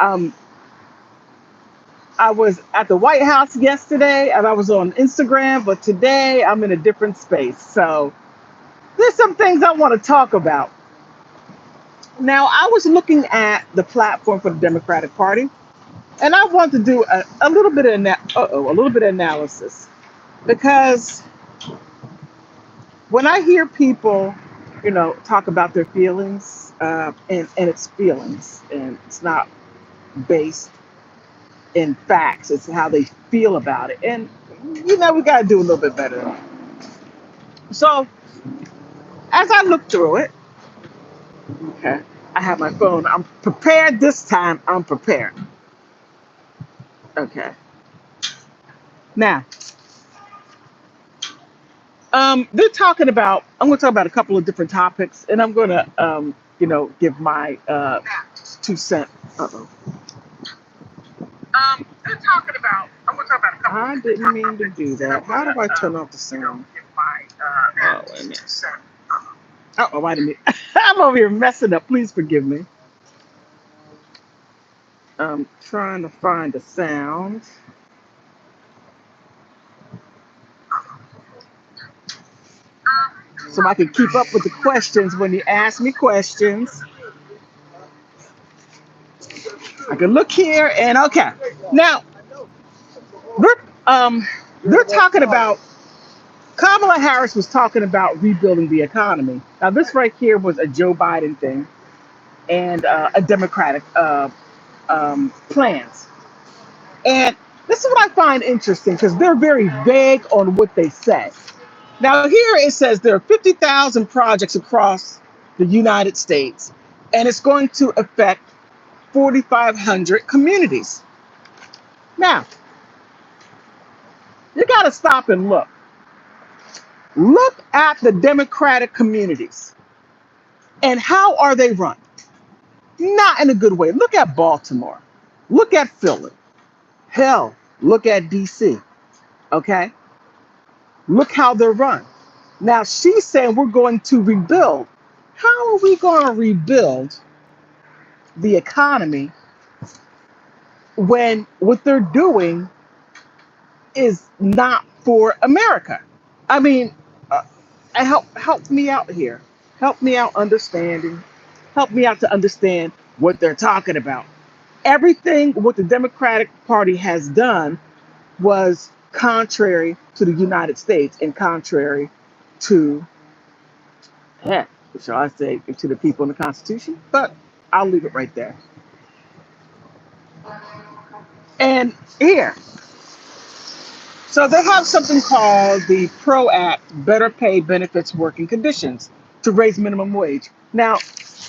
Um, I was at the White House yesterday and I was on Instagram, but today I'm in a different space. So there's some things I want to talk about. Now, I was looking at the platform for the Democratic Party, and I want to do a little bit of a little bit of analysis because when I hear people, talk about their feelings, and it's feelings, and it's not based in facts. It's how they feel about it, and we got to do a little bit better. So as I look through it, okay, I have my phone. I'm prepared this time. I'm prepared. Okay. Now, they're talking about. I'm going to talk about a couple of different topics, and I'm going to, give my 2 cent. Uh oh. They're talking about. I'm going to talk about a couple. I didn't mean to do that. How do I turn off the sound? Give my wait a minute. 2 cent. Oh, wait a minute. I'm over here messing up. Please forgive me. I'm trying to find the sound so I can keep up with the questions when you ask me questions. I can look here and okay. Now, they're, um, they're talking about Kamala Harris was talking about rebuilding the economy. Now, this right here was a Joe Biden thing and a Democratic plans. And this is what I find interesting because they're very vague on what they say. Now, here it says there are 50,000 projects across the United States, and it's going to affect 4,500 communities. Now, you got to stop and look. Look at the Democratic communities and how are they run? Not in a good way. Look at Baltimore. Look at Philly. Hell, look at DC. Okay? Look how they're run. Now she's saying we're going to rebuild. How are we going to rebuild the economy when what they're doing is not for America? I mean, uh, help me out here. Help me out understanding. Help me out to understand what they're talking about. Everything what the Democratic Party has done was contrary to the United States and contrary to, heck, shall I say, to the people in the Constitution. But I'll leave it right there. And here, so they have something called the PRO Act, Better Pay Benefits Working Conditions, to raise minimum wage. Now,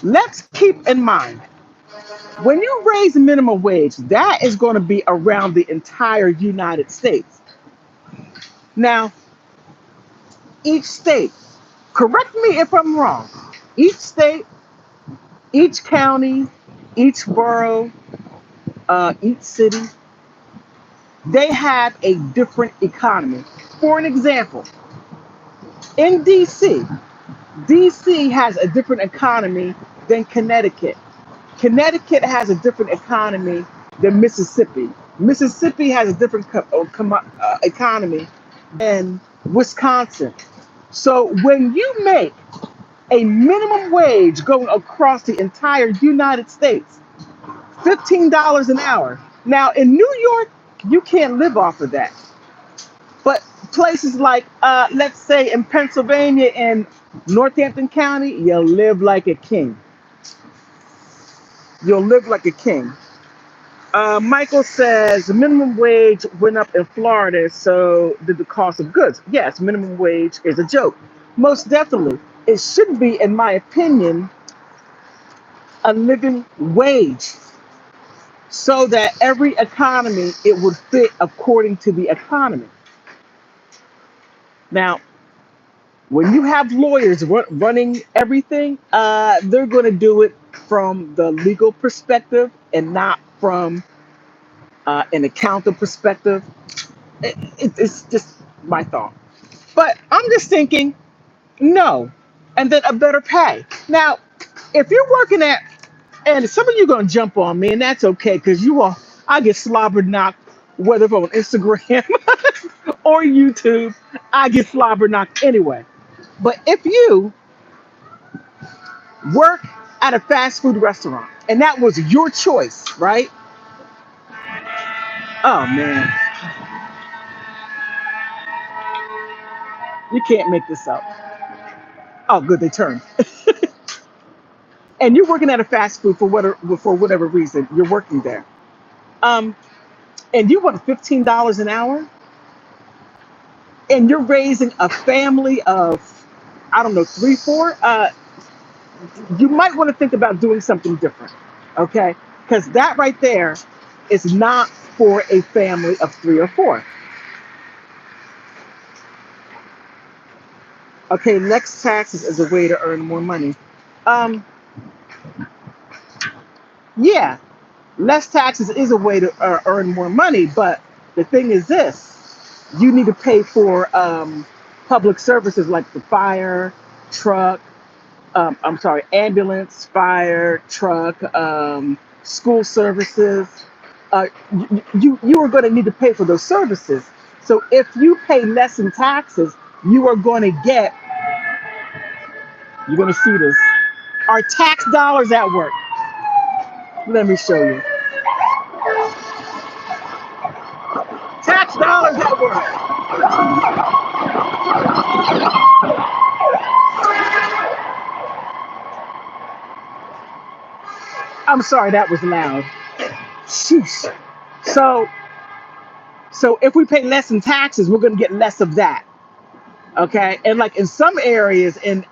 let's keep in mind, when you raise the minimum wage, that is going to be around the entire United States. Now, each state, correct me if I'm wrong, each state, each county, each borough, each city, they have a different economy. For an example, in DC, DC has a different economy than Connecticut. Connecticut has a different economy than Mississippi. Mississippi has a different economy than Wisconsin. So when you make a minimum wage going across the entire United States, $15 an hour. Now in New York, you can't live off of that. But places like, let's say in Pennsylvania and Northampton County, you'll live like a king. You'll live like a king. Michael says the minimum wage went up in Florida, so did the cost of goods. Yes, minimum wage is a joke. Most definitely. It should be, in my opinion, a living wage so that every economy, it would fit according to the economy. Now, when you have lawyers running everything, they're going to do it from the legal perspective and not from an accountant perspective. It's just my thought. But I'm just thinking, no. And then a better pay. Now, if you're working at And some of you gonna jump on me, and that's okay, because you all, I get slobber knocked, whether on Instagram or YouTube, I get slobber knocked anyway. But if you work at a fast food restaurant and that was your choice, right? Oh man, you can't make this up. Oh, good, they turned. And you're working at a fast food for whatever reason you're working there. Um, and you want $15 an hour, and you're raising a family of, I don't know, three, four. You might want to think about doing something different, okay? Because that right there is not for a family of three or four. Okay, next taxes is a way to earn more money. Um, yeah, less taxes is a way to earn more money, but the thing is this: you need to pay for public services like the fire truck. I'm sorry, ambulance, fire truck, school services. You are going to need to pay for those services. So if you pay less in taxes, you are going to get. You're going to see this. Our tax dollars at work. Let me show you. Tax dollars at work. I'm sorry, that was loud. Sheesh. So, so if we pay less in taxes, we're going to get less of that. Okay, and like in some areas in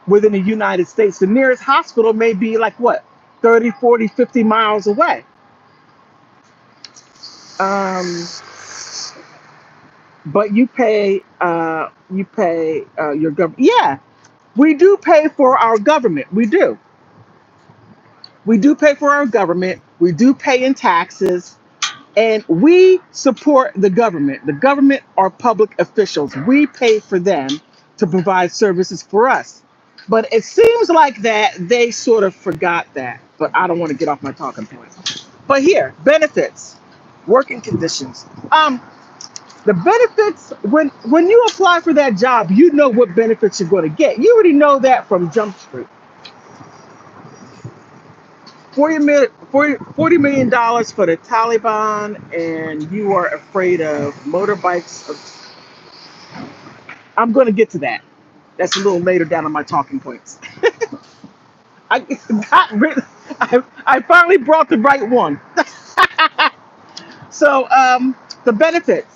within the United States, the nearest hospital may be like what, 30, 40, 50 miles away. Um, but you pay your government. Yeah, we do pay for our government. We do pay for our government. We do pay in taxes, and we support the government. The government are public officials. We pay for them to provide services for us. But it seems like that they sort of forgot that. But I don't want to get off my talking point. But here, benefits, working conditions. The benefits, when you apply for that job, you know what benefits you're going to get. You already know that from Jump Street. 40 million dollars for the Taliban, and you are afraid of motorbikes. I'm going to get to that. That's a little later down on my talking points. I got rid. I finally brought the right one. So the benefits.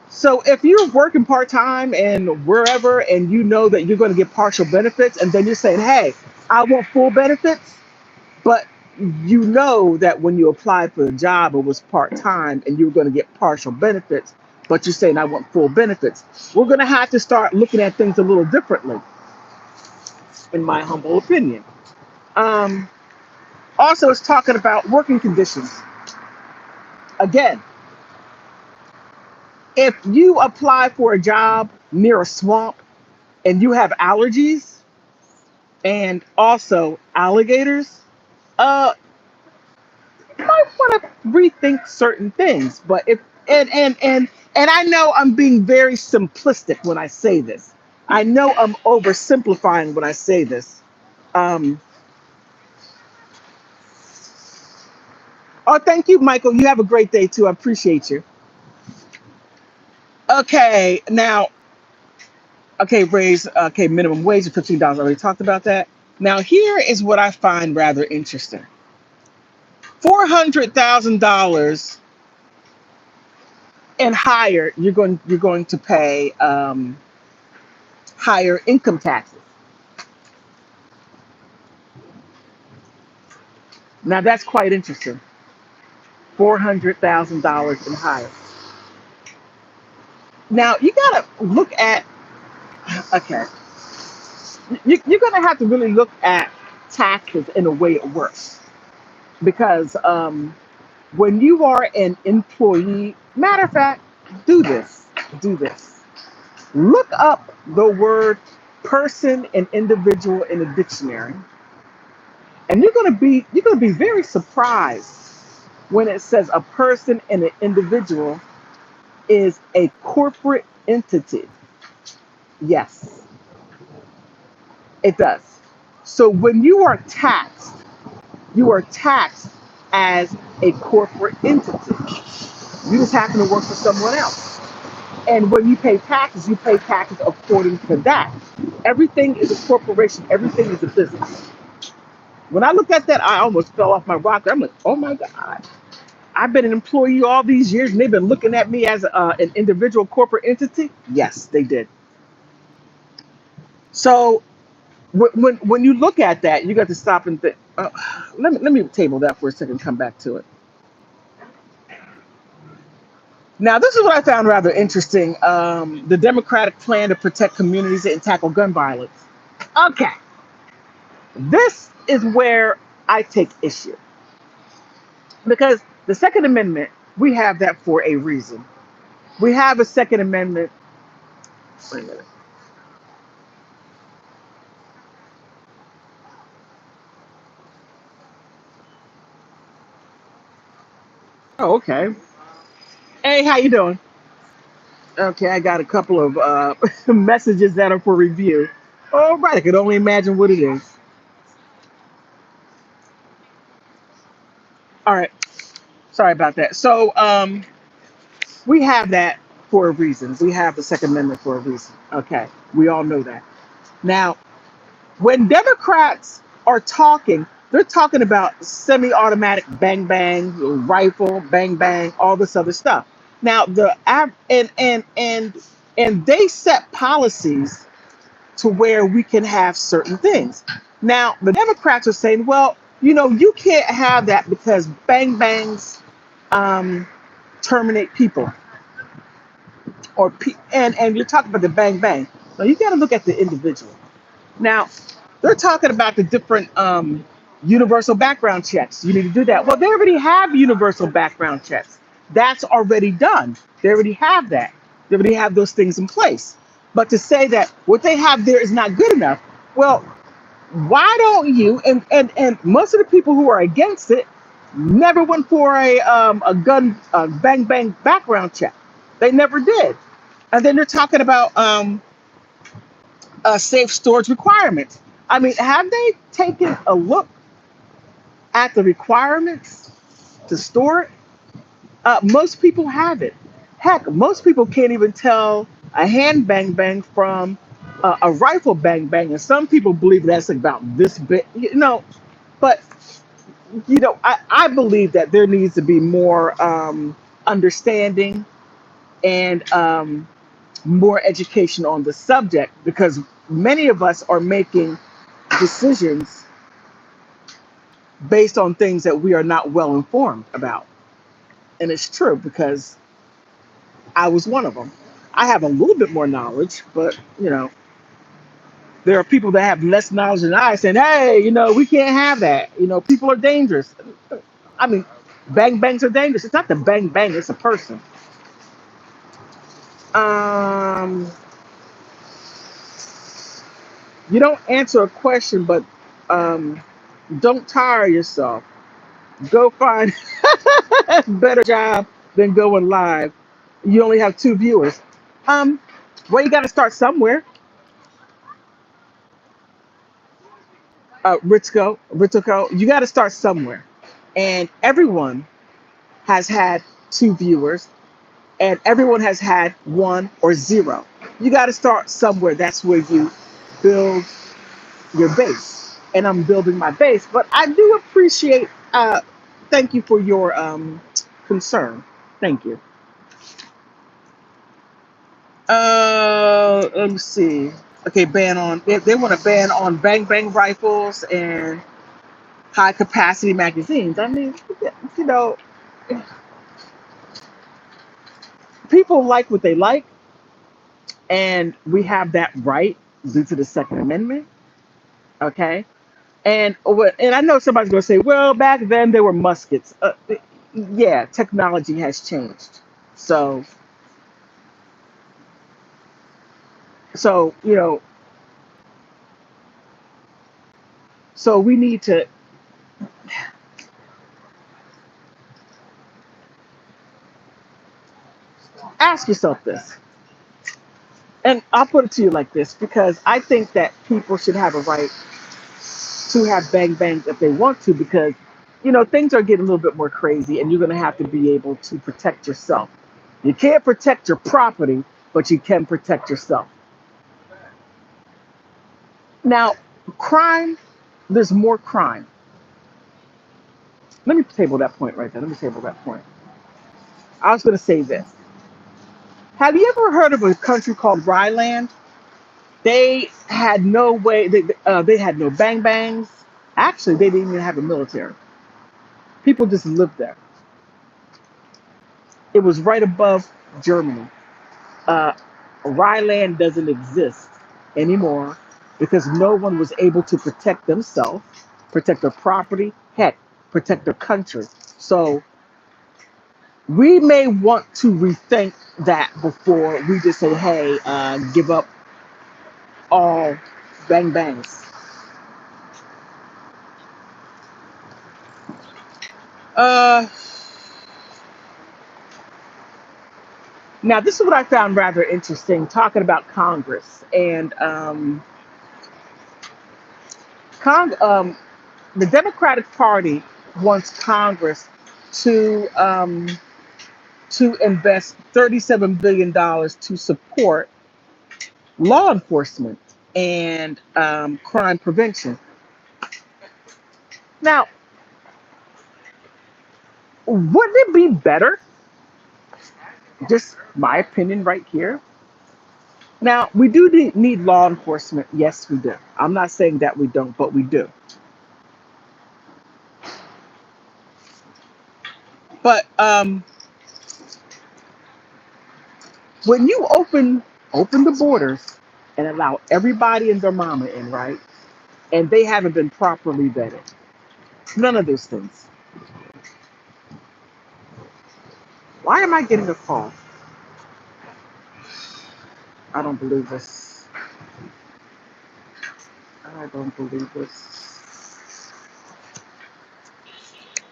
So if you're working part time and wherever, and you know that you're going to get partial benefits, and then you're saying, "Hey, I want full benefits," but you know that when you applied for the job, it was part time, and you were going to get partial benefits, but you're saying, "I want full benefits." We're going to have to start looking at things a little differently, in my humble opinion. Um, Also, it's talking about working conditions. Again, if you apply for a job near a swamp and you have allergies and also alligators, uh, you might want to rethink certain things. But if and I know I'm being very simplistic when I say this. I know I'm oversimplifying when I say this. Um, oh, thank you, Michael. You have a great day too. I appreciate you. Okay, now, okay, raise, okay, minimum wage of $15. I already talked about that. Now, here is what I find rather interesting. $400,000 and higher, you're going to pay higher income taxes. Now, that's quite interesting. $400,000 and higher. Now, you gotta look at, okay, you're gonna have to really look at taxes in the way it works, because when you are an employee, matter of fact, do this, do this. Look up the word person and individual in a dictionary, And you're gonna be very surprised when it says a person and an individual is a corporate entity. Yes, it does. So when you are taxed as a corporate entity. You just happen to work for someone else. And when you pay taxes according to that. Everything is a corporation, everything is a business. When I looked at that, I almost fell off my rocker. I'm like, oh my God. I've been an employee all these years and they've been looking at me as an individual corporate entity. Yes, they did. So when you look at that, you got to stop and think. Let me table that for a second. And come back to it. Now, this is what I found rather interesting. The Democratic plan to protect communities and tackle gun violence. Okay, this is where I take issue because the Second Amendment, we have that for a reason. We have a Second Amendment. Wait a minute. Oh, okay. Hey, how you doing? Okay, I got a couple of messages that are for review. All right, I can only imagine what it is. All right, sorry about that. So, we have that for a reason. We have the Second Amendment for a reason. Okay, we all know that. Now, when Democrats are talking, they're talking about semi-automatic bang bang, rifle bang bang, all this other stuff. Now, and they set policies to where we can have certain things. Now, the Democrats are saying, well, you can't have that because bang bangs um, terminate people, and you're talking about the bang bang. So you got to look at the individual. Now, they're talking about the different universal background checks. You need to do that. Well, they already have universal background checks. That's already done. They already have that. They already have those things in place. But to say that what they have there is not good enough, well, why don't you? And most of the people who are against it never went for a gun bang bang background check. They never did. And then they're talking about safe storage requirements. I mean, have they taken a look at the requirements to store it? Most people haven't. Heck, most people can't even tell a hand bang bang from a rifle bang bang, and some people believe that's about this big. But I believe that there needs to be more understanding and more education on the subject because many of us are making decisions based on things that we are not well informed about. And it's true because I was one of them. I have a little bit more knowledge, but there are people that have less knowledge than I saying, hey, we can't have that. People are dangerous. I mean, bang bangs are dangerous. It's not the bang bang, it's a person. Um, you don't answer a question, but um, don't tire yourself. Go find a better job than going live. You only have two viewers. Um, well, you got to start somewhere. Ritsuko, you got to start somewhere. And everyone has had two viewers, and everyone has had one or zero. You got to start somewhere. That's where you build your base. And I'm building my base, but I do appreciate. Thank you for your concern. Thank you. Let me see. Okay, ban on. They want to ban on bang bang rifles and high capacity magazines. I mean, you know, people like what they like, and we have that right due to the Second Amendment. Okay, and I know somebody's going to say, well, back then there were muskets. Yeah, technology has changed. So so we need to. Ask yourself this, and I'll put it to you like this because I think that people should have a right to have bang bangs if they want to because things are getting a little bit more crazy and you're going to have to be able to protect yourself. You can't protect your property, but you can protect yourself. Now, crime, there's more crime. Let me table that point right there. Let me table that point. I was going to say this. Have you ever heard of a country called Ryland? They had no way, they had no bang bangs. Actually, they didn't even have a military. People just lived there. It was right above Germany. uh, Ryland doesn't exist anymore because no one was able to protect themselves, protect their property, heck, protect their country. So we may want to rethink that before we just say, hey, give up all bang bangs. Uh, Now, this is what I found rather interesting talking about Congress. And Cong- um, the Democratic Party wants Congress to invest $37 billion to support law enforcement and crime prevention. Now, wouldn't it be better? Just my opinion right here. Now, we do need law enforcement. Yes, we do. I'm not saying that we don't, but we do. But when you open the borders and allow everybody and their mama in, right? And they haven't been properly vetted. None of those things. Why am I getting a call? I don't believe this. I don't believe this.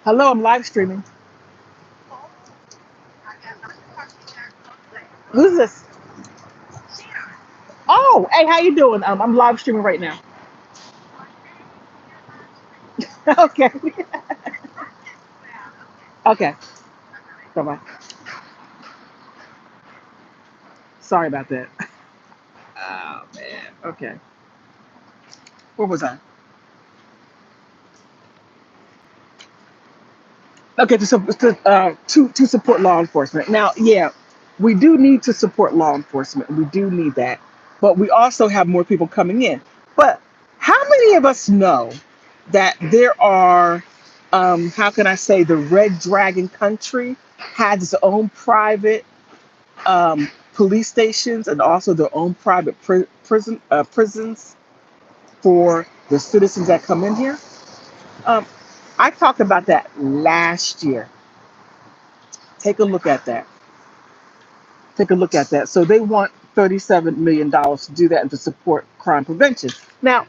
Hello, I'm live streaming. Who's this? Oh, hey, how you doing? I'm live streaming right now. Okay. Okay. Bye bye. Sorry about that. Oh man. Okay. Where was I? Okay, to support law enforcement. Now, yeah, we do need to support law enforcement. We do need that, but we also have more people coming in. But how many of us know that there are, how can I say, the Red Dragon country has its own private police stations and also their own private prisons for the citizens that come in here. Um, I talked about that last year. Take a look at that. Take a look at that. So they want $37 million to do that and to support crime prevention. Now,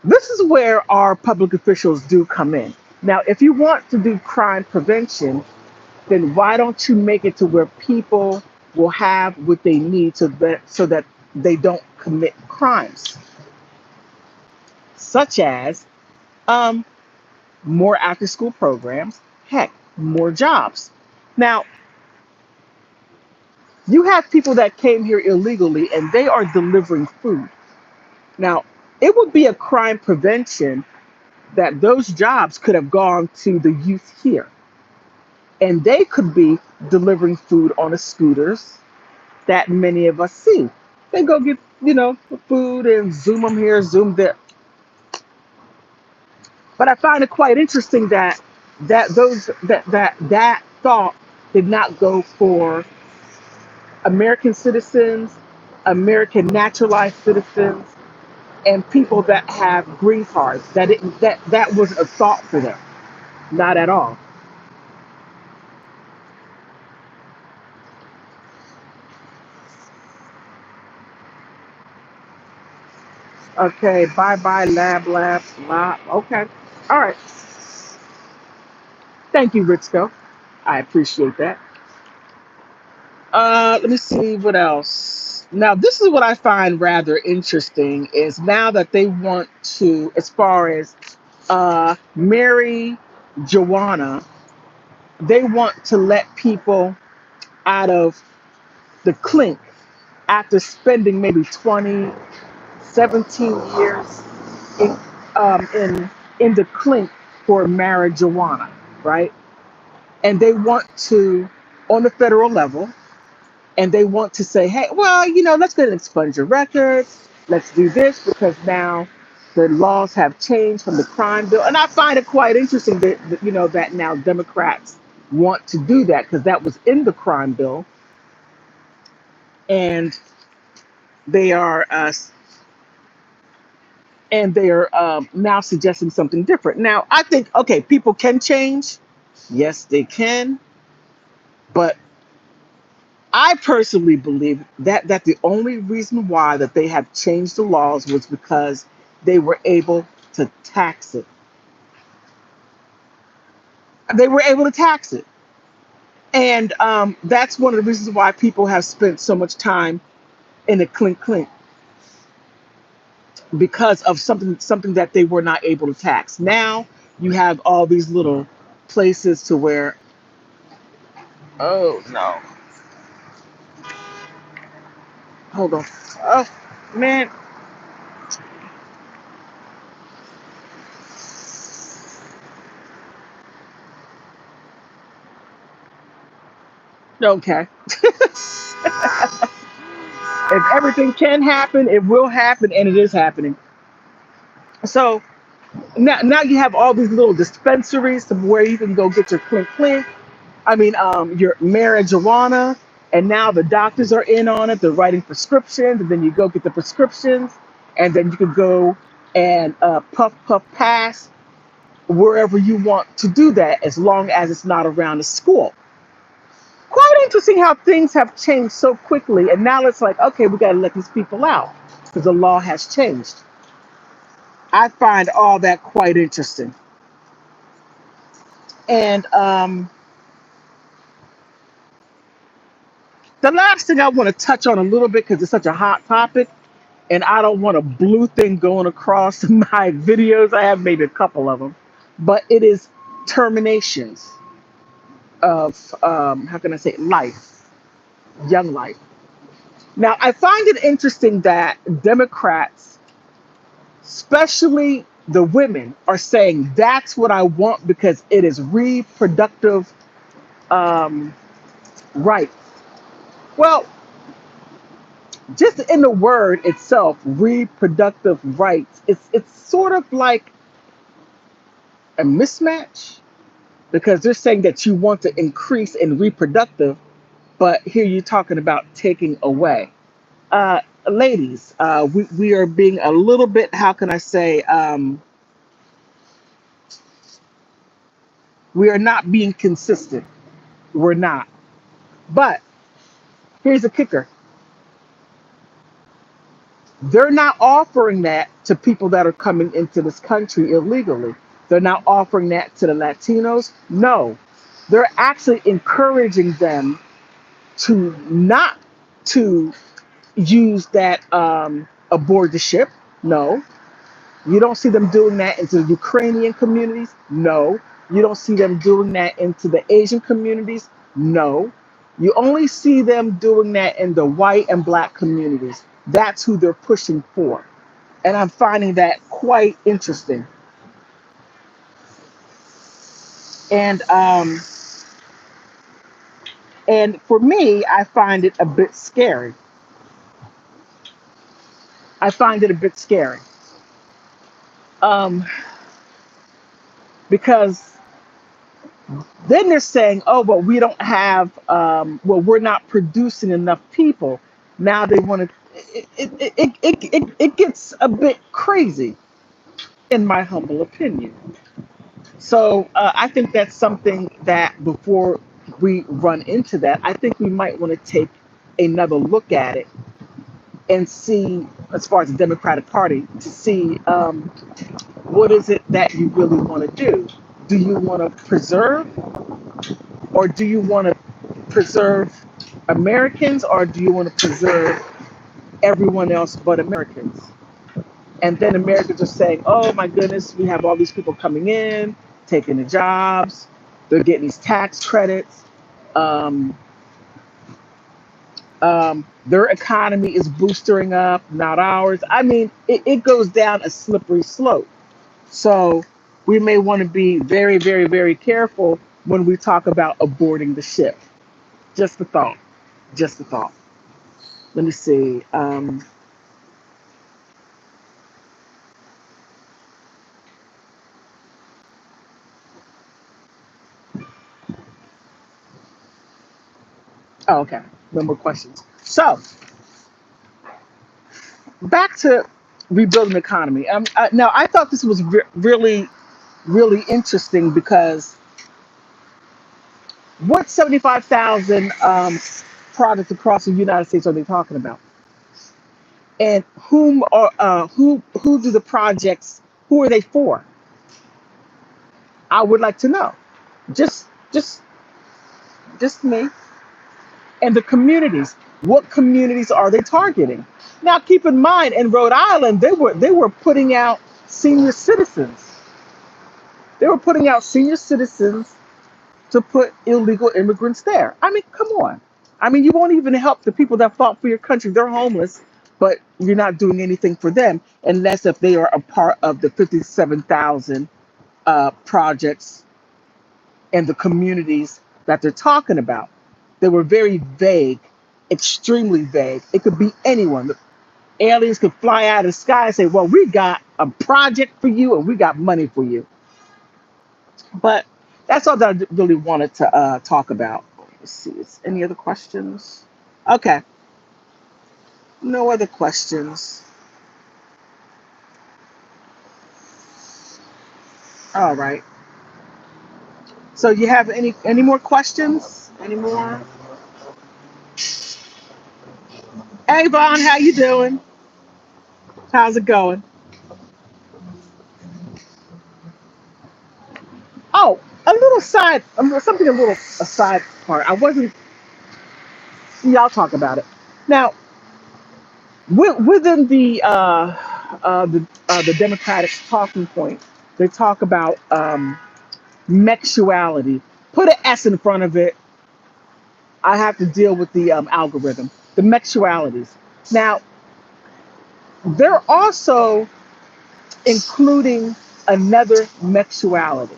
this is where our public officials do come in. Now, if you want to do crime prevention, then why don't you make it to where people will have what they need so that they don't commit crimes, such as um, more after school programs, heck, more jobs. Now, you have people that came here illegally and they are delivering food. Now, it would be a crime prevention that those jobs could have gone to the youth here and they could be delivering food on the scooters that many of us see. They go get, food and zoom them here, zoom there. But I find it quite interesting that thought did not go for American citizens, American naturalized citizens, and people that have green cards. That was a thought for them. Not at all. Okay, bye bye, lab, lab, lab. Okay. All right. Thank you, Ritzko. I appreciate that. Let me see what else. Now, this is what I find rather interesting is now that they want to, as far as Mary Joanna, they want to let people out of the clink after spending maybe 20, 17 years in in the clink for marijuana, right? And they want to, on the federal level, and they want to say, hey, well, let's go ahead and expunge your records. Let's do this because now the laws have changed from the crime bill. And I find it quite interesting that now Democrats want to do that because that was in the crime bill, and they are now suggesting something different. Now, I think okay, people can change. Yes, they can, but I personally believe that the only reason why that they have changed the laws was because they were able to tax it. They were able to tax it, and that's one of the reasons why people have spent so much time in the clink clink because of something that they were not able to tax. Now you have all these little places to where, oh no, hold on, oh man, okay. If everything can happen, it will happen, and it is happening. So now you have all these little dispensaries to where you can go get your clink clink. I mean, your marijuana, and now the doctors are in on it. They're writing prescriptions, and then you go get the prescriptions, and then you can go and puff puff pass wherever you want to do that, as long as it's not around the school. Quite interesting how things have changed so quickly, and now it's like, okay, we got to let these people out because the law has changed. I find all that quite interesting. And the last thing I want to touch on a little bit because it's such a hot topic, and I don't want a blue thing going across my videos. I have maybe a couple of them, but it is terminations of how can I say life, young life. Now I find it interesting that Democrats, especially the women, are saying that's what I want because it is reproductive um, rights. Well, just in the word itself, reproductive rights, it's sort of like a mismatch because they're saying that you want to increase in reproductive, but here you're talking about taking away. Ladies, we are being a little bit, how can I say, we are not being consistent. We're not. But here's the kicker, they're not offering that to people that are coming into this country illegally. They're not offering that to the Latinos. No, they're actually encouraging them to not to use that aboard the ship. No, you don't see them doing that into the Ukrainian communities. No, you don't see them doing that into the Asian communities. No, you only see them doing that in the white and black communities. That's who they're pushing for, and I'm finding that quite interesting. And and for me, I find it a bit scary. I find it a bit scary um, because then they're saying, oh, but we don't have, well, we're not producing enough people. Now they want to, it gets a bit crazy, in my humble opinion. So I think that's something that before we run into that, I think we might want to take another look at it and see, as far as the Democratic Party, to see what is it that you really want to do. Do you want to preserve, or do you want to preserve Americans, or do you want to preserve everyone else but Americans? And then Americans are saying, oh my goodness, we have all these people coming in, taking the jobs, they're getting these tax credits. Um, their economy is boosting up, not ours. I mean, it goes down a slippery slope. So we may want to be very, very, very careful when we talk about aborting the ship. Just a thought. Just a thought. Let me see. Oh, okay. No more questions. So back to rebuilding the economy. Now, I thought this was really, really interesting because what 75,000 products across the United States are they talking about? And who do the projects? Who are they for? I would like to know. Just just just me. And the communities. What communities are they targeting? Now, keep in mind, in Rhode Island, they were putting out senior citizens. They were putting out senior citizens to put illegal immigrants there. I mean, come on. I mean, you won't even help the people that fought for your country. They're homeless, but you're not doing anything for them unless if they are a part of the 57,000 projects and the communities that they're talking about. They were very vague, extremely vague. It could be anyone. The aliens could fly out of the sky and say, well, we got a project for you and we got money for you. But that's all that I really wanted to talk about. Let's see. Any other questions? Okay. No other questions. All right. So you have any more questions? Any more? Hey, Vaughn, how you doing? How's it going? Oh, a little side, something a little a side part. I wasn't. Y'all talk about it now. Within the Democratic talking point, they talk about mexuality. Put an S in front of it. I have to deal with the algorithm. The mexualities. Now they're also including another mexuality,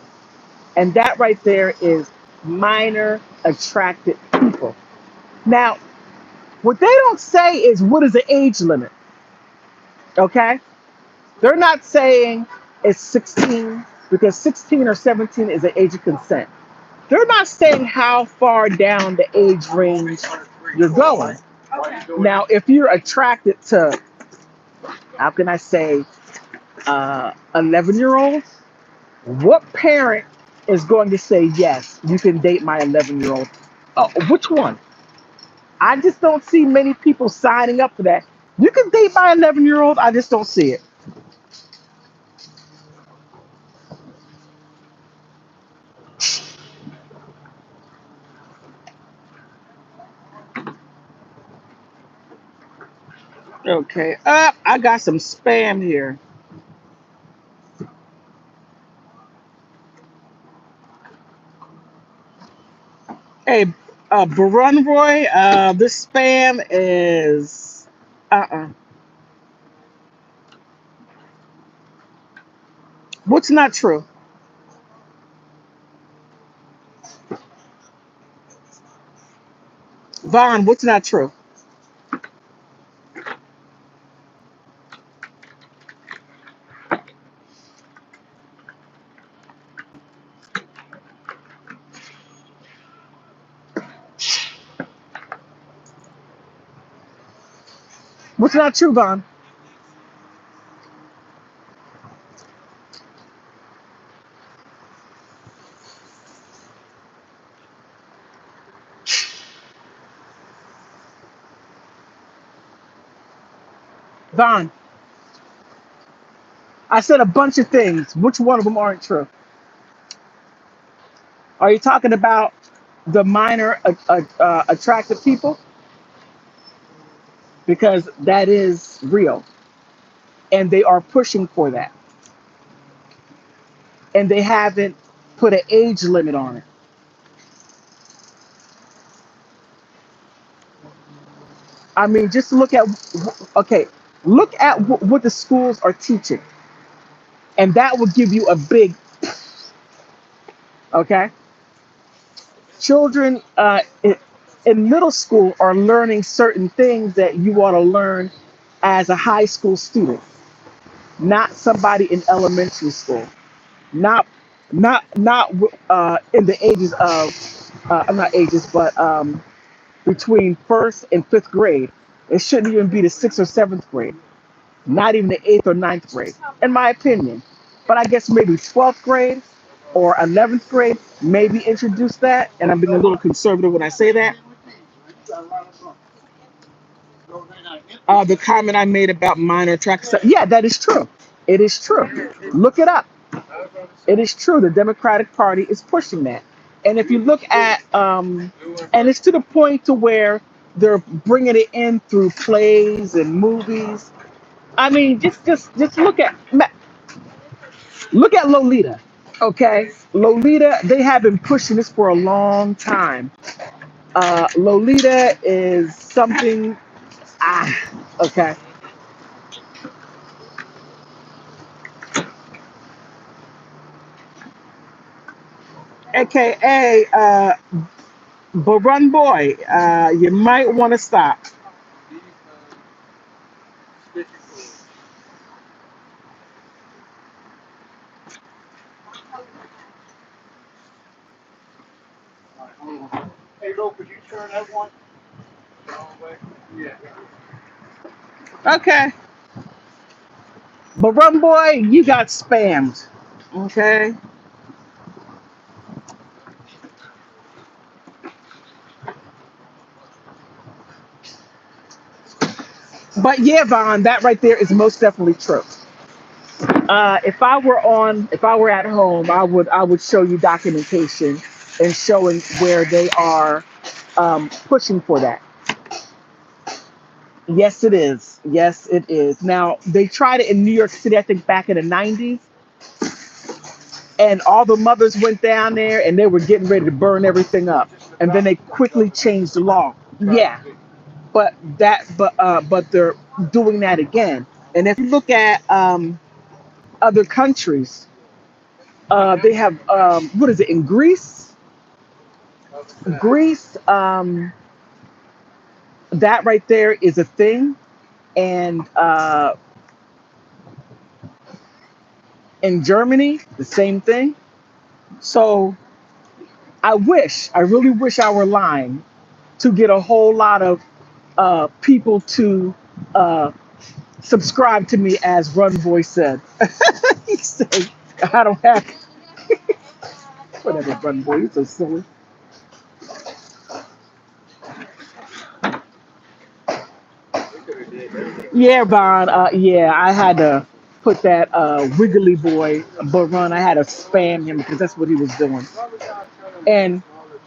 and that right there is minor attracted people. Now, what they don't say is what is the age limit. Okay, they're not saying it's 16 because 16 or 17 is the age of consent. They're not saying how far down the age range you're going. Now, if you're attracted to, how can I say, 11-year-old, what parent is going to say, yes, you can date my 11-year-old? Oh, which one? I just don't see many people signing up for that. You can date my 11-year-old. I just don't see it. Okay. I got some spam here. Hey, Barun Roy, this spam is uh-uh. What's not true? Vaughn, what's not true? What's not true, Vaughn? Vaughn, I said a bunch of things. Which one of them aren't true? Are you talking about the minor attractive people? Because that is real, and they are pushing for that, and they haven't put an age limit on it. I mean, just look at, okay, look at what the schools are teaching, and that will give you a big, okay. Children in middle school are learning certain things that you ought to learn as a high school student, not somebody in elementary school, not not in the ages of I'm not ages, but between first and fifth grade. It shouldn't even be the sixth or seventh grade, not even the eighth or ninth grade, in my opinion. But I guess maybe 12th grade or 11th grade, maybe introduce that. And I'm being a little conservative when I say that. The comment I made about minor attractive stuff, yeah, that is true. It is true. Look it up. It is true. The Democratic Party is pushing that. And if you look at, and it's to the point to where they're bringing it in through plays and movies. I mean, just look at Lolita. Okay, Lolita. They have been pushing this for a long time. Lolita is something. Ah, okay. AKA, but run boy. You might want to stop. Okay, but run boy, you got spammed. Okay, but yeah, Vaughn, that right there is most definitely true. If I were at home, I would show you documentation and showing where they are pushing for that. Yes, it is. Yes, it is. Now they tried it in New York City, I think back in the '90s, and all the mothers went down there and they were getting ready to burn everything up, and then they quickly changed the law. Yeah, but they're doing that again. And if you look at other countries, they have what is it in Greece? Greece, that right there is a thing, and in Germany, the same thing. So I really wish I were lying to get a whole lot of people to uh, subscribe to me, as Run Boy said. He said, I don't have whatever, Run Boy, you're so silly. Yeah, Von. Yeah, I had to put that wiggly boy, but run. I had to spam him because that's what he was doing. And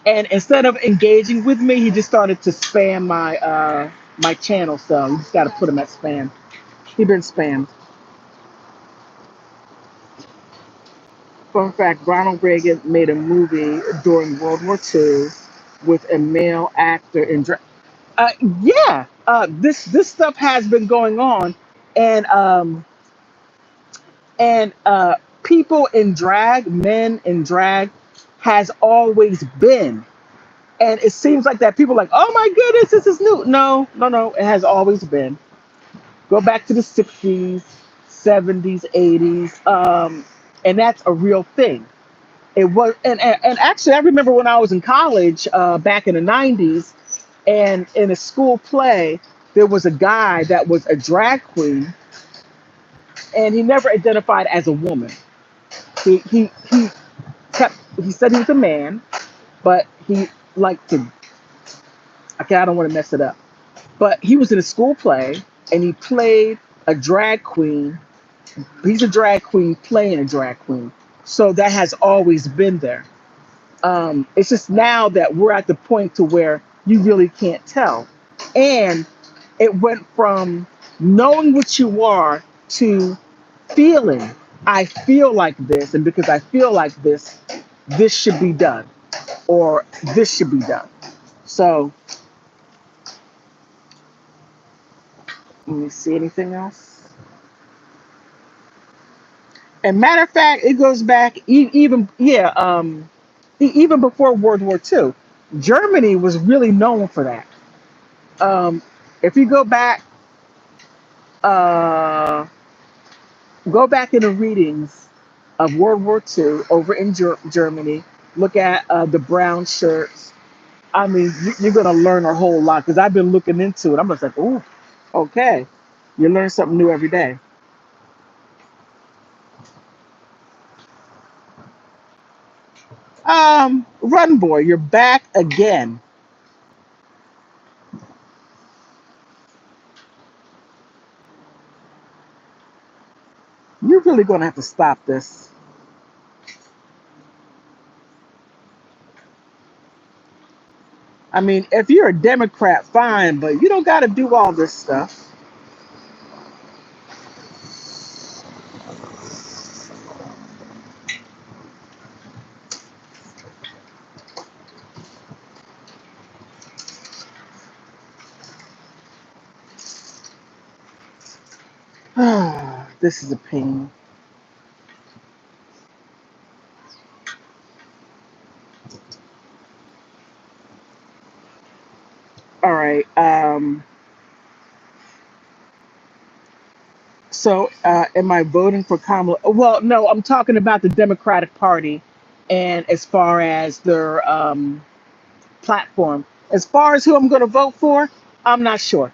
and instead of engaging with me, he just started to spam my channel. So you just got to put him at spam. He been spammed. Fun fact: Ronald Reagan made a movie during World War II with a male actor in drag. Uh, yeah, this stuff has been going on, and people in drag, men in drag, has always been. And it seems like that people are like, oh my goodness, this is new. No, no, no, it has always been. Go back to the '60s, '70s, '80s, and that's a real thing. It was, and actually, I remember when I was in college back in the '90s, and in a school play, there was a guy that was a drag queen, and he never identified as a woman. He kept he said he was a man, but he liked to. Okay, I don't want to mess it up. But he was in a school play, and he played a drag queen. He's a drag queen playing a drag queen. So that has always been there. It's just now that we're at the point to where you really can't tell. And it went from knowing what you are to feeling. I feel like this, and because I feel like this should be done, or this should be done. So, let me see anything else. And matter of fact, it goes back even even before World War II. Germany was really known for that. Um, if you uh, go back in the readings of World War II over in Germany. Look at the brown shirts. I mean, you're gonna learn a whole lot because I've been looking into it. I'm just like, oh, okay. You learn something new every day. Run boy, you're back again. You're really gonna have to stop this. I mean, if you're a Democrat, fine, but you don't got to do all this stuff. This is a pain. All right. So, am I voting for Kamala? Well, no, I'm talking about the Democratic Party, and as far as their platform. As far as who I'm going to vote for, I'm not sure.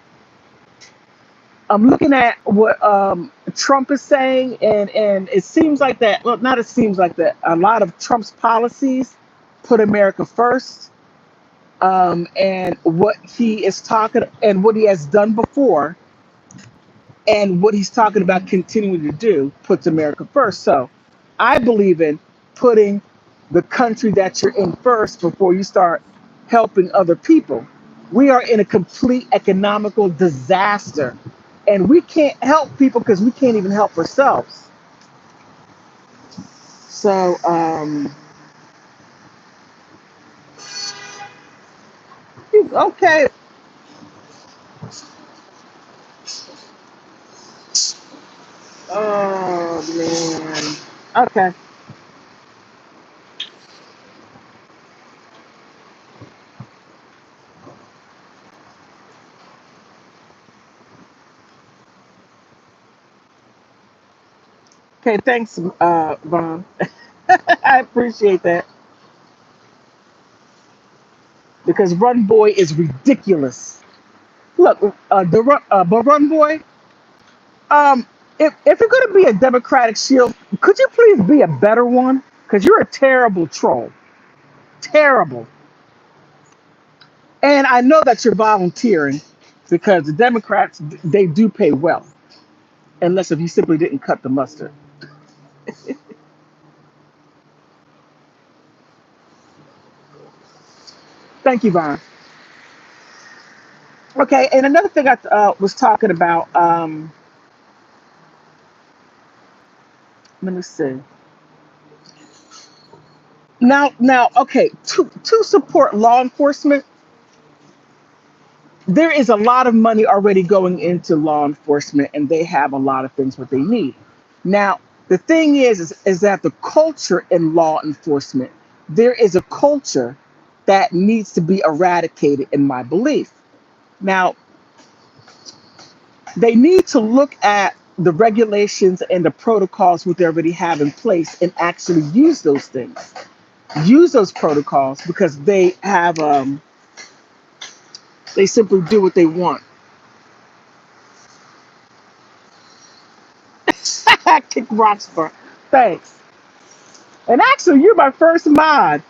I'm looking at what Trump is saying, and it seems like that. Well, not it seems like that. A lot of Trump's policies put America first, and what he is talking and what he has done before and what he's talking about continuing to do puts America first. So I believe in putting the country that you're in first before you start helping other people. We are in a complete economical disaster, and we can't help people because we can't even help ourselves. So, okay. Oh, man. Okay. Okay. Thanks, Vaughn. I appreciate that because Run Boy is ridiculous. Look, but Run Boy, um, if you're going to be a Democratic shield, could you please be a better one? Because you're a terrible troll. Terrible. And I know that you're volunteering because the Democrats, they do pay well, unless if you simply didn't cut the mustard. Thank you, Vaughn. Okay, and another thing I was talking about, let me see. Now, okay, to support law enforcement, there is a lot of money already going into law enforcement, and they have a lot of things what they need. Now, the thing is that the culture in law enforcement, there is a culture that needs to be eradicated, in my belief. Now, they need to look at the regulations and the protocols what they already have in place and actually use those things, use those protocols because they simply do what they want. Kick rocks for thanks. And actually, you're my first mod.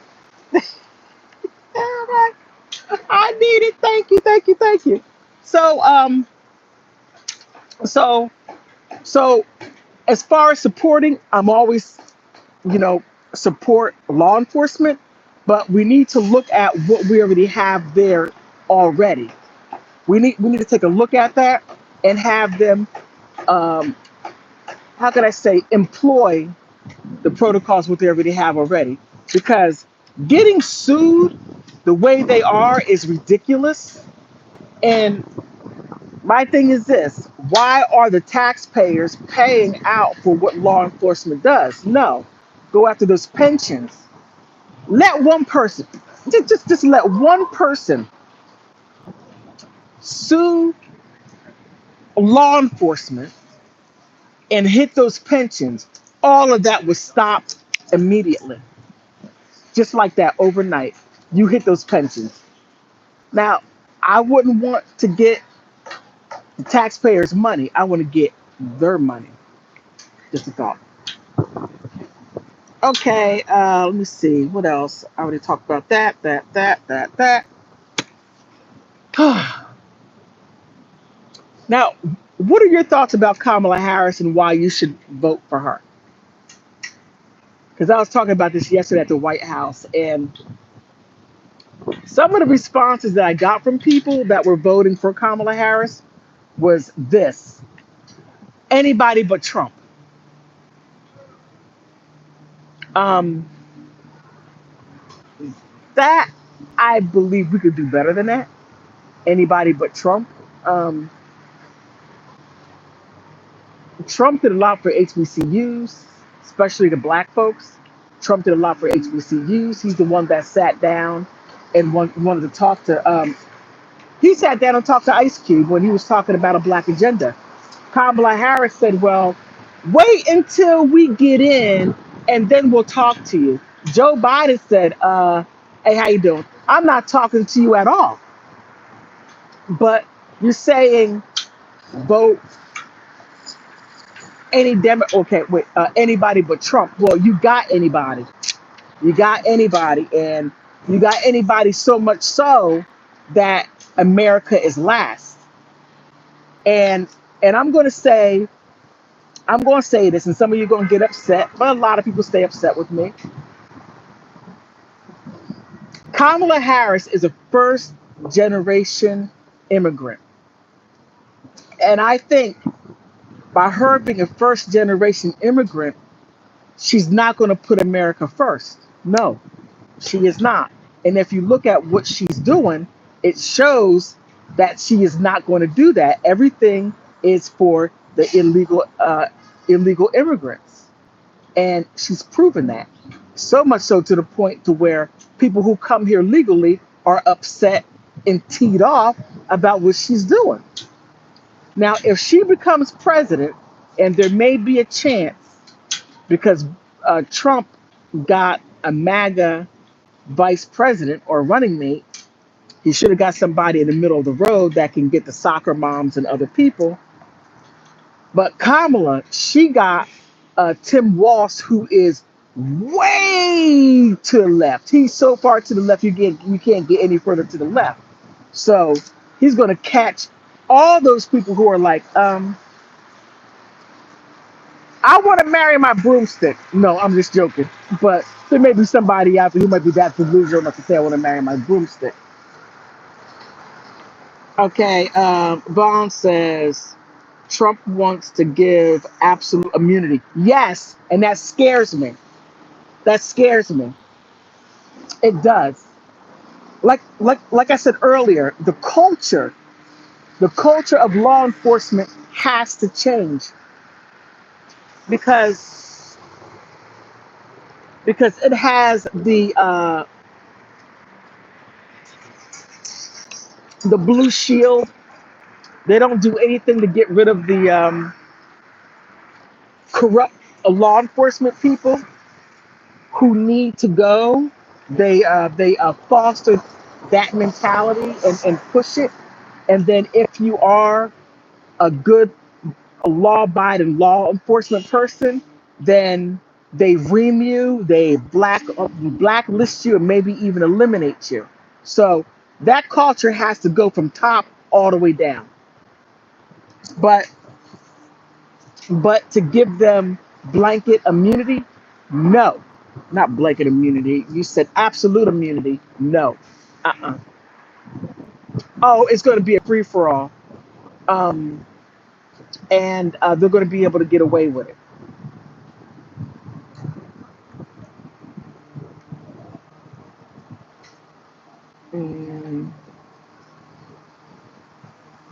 I need it. Thank you, thank you, thank you. So, so, so, as far as supporting, I'm always, you know, support law enforcement. but we need to look at what we already have there already. We need to take a look at that and have them, um, how can I say, employ the protocols what they already have already. Because getting sued the way they are is ridiculous. And my thing is this: why are the taxpayers paying out for what law enforcement does? No, go after those pensions. Let one person, just let one person sue law enforcement and hit those pensions. All of that was stopped immediately, just like that overnight. You hit those pensions. Now, I wouldn't want to get the taxpayers' money. I want to get their money. Just a thought. Okay, let me see. What else? I already talked about that. Now, what are your thoughts about Kamala Harris and why you should vote for her? Because I was talking about this yesterday at the White House, and some of the responses that I got from people that were voting for Kamala Harris was this: anybody but Trump. Um, that I believe we could do better than that. Anybody but Trump. Um, Trump did a lot for HBCUs, especially the black folks. Trump did a lot for HBCUs. He's the one that sat down and wanted to talk to. He sat down and talked to Ice Cube when he was talking about a black agenda. Kamala Harris said, "Well, wait until we get in, and then we'll talk to you." Joe Biden said, "Hey, how you doing? I'm not talking to you at all." But you're saying vote Okay, wait. Anybody but Trump. Well, you got anybody. You got anybody, and you got anybody so much so that America is last. And I'm going to say, this, and some of you are going to get upset, but a lot of people stay upset with me. Kamala Harris is a first generation immigrant, and I think by her being a first generation immigrant, she's not going to put America first. No, she is not. And if you look at what she's doing, it shows that she is not going to do that. Everything is for the illegal immigrants, and she's proven that. So much so to the point to where people who come here legally are upset and teed off about what she's doing. Now, if she becomes president, and there may be a chance because Trump got a MAGA vice president or running mate, he should have got somebody in the middle of the road that can get the soccer moms and other people. But Kamala, she got Tim Walsh, who is way to the left. He's so far to the left, you can't get any further to the left. So he's going to catch all those people who are like, I want to marry my broomstick. No, I'm just joking. But there may be somebody out there who might be that delusional enough to say, I want to marry my broomstick. Okay, Vaughn says Trump wants to give absolute immunity. Yes, and that scares me. That scares me. It does. Like I said earlier, the culture of law enforcement has to change because it has the blue shield. They don't do anything to get rid of the corrupt law enforcement people who need to go. They foster that mentality and push it. And then if you are a good law-abiding law enforcement person, then they ream you, they blacklist you, and maybe even eliminate you. So that culture has to go from top all the way down. But to give them blanket immunity, no. Not blanket immunity. You said absolute immunity. No. Uh-uh. Oh, it's going to be a free for all. Um, and they're going to be able to get away with it. Mm,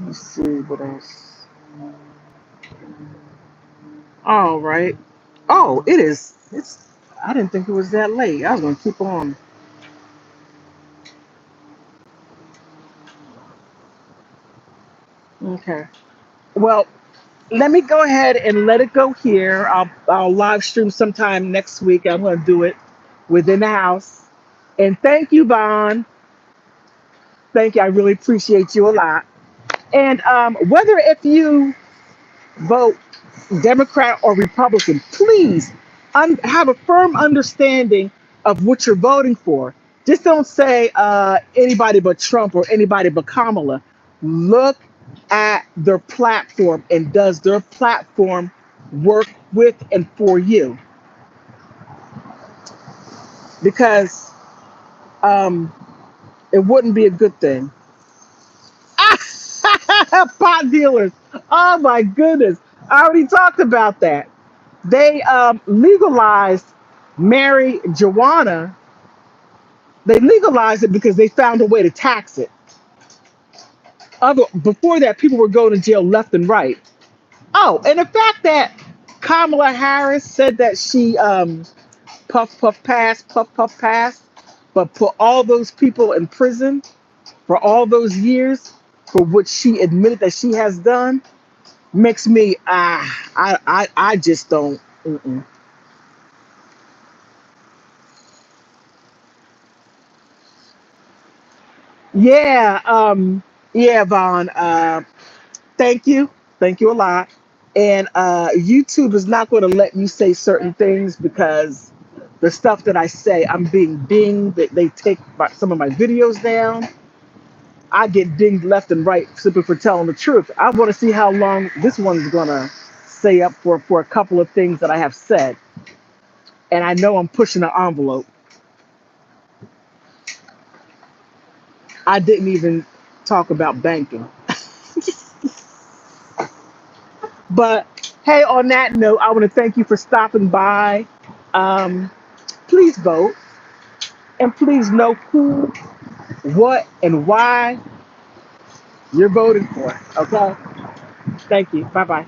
let's see what else. All right. Oh, it is. It's. I didn't think it was that late. I was going to keep on. Okay. Well, let me go ahead and let it go here. I'll live stream sometime next week. I'm going to do it within the house. And thank you, Bon. Thank you. I really appreciate you a lot. And whether if you vote Democrat or Republican, please have a firm understanding of what you're voting for. Just don't say anybody but Trump or anybody but Kamala. Look at their platform and does their platform work with and for you? Because um, it wouldn't be a good thing. Pot dealers. Oh my goodness. I already talked about that. They legalized marijuana. They legalized it because they found a way to tax it. Before that, people were going to jail left and right. Oh, and the fact that Kamala Harris said that she puff puff pass, but put all those people in prison for all those years for what she admitted that she has done makes me I just don't. Mm-mm. Yeah, yeah, Vaughn. Thank you a lot. And YouTube is not going to let me say certain things because the stuff that I say, I'm being dinged. They take some of my videos down. I get dinged left and right simply for telling the truth. I want to see how long this one's going to stay up for a couple of things that I have said. And I know I'm pushing the envelope. I didn't even talk about banking. But hey, on that note, I want to thank you for stopping by. Um, please vote and please know who, what, and why you're voting for. Okay? Thank you. Bye bye.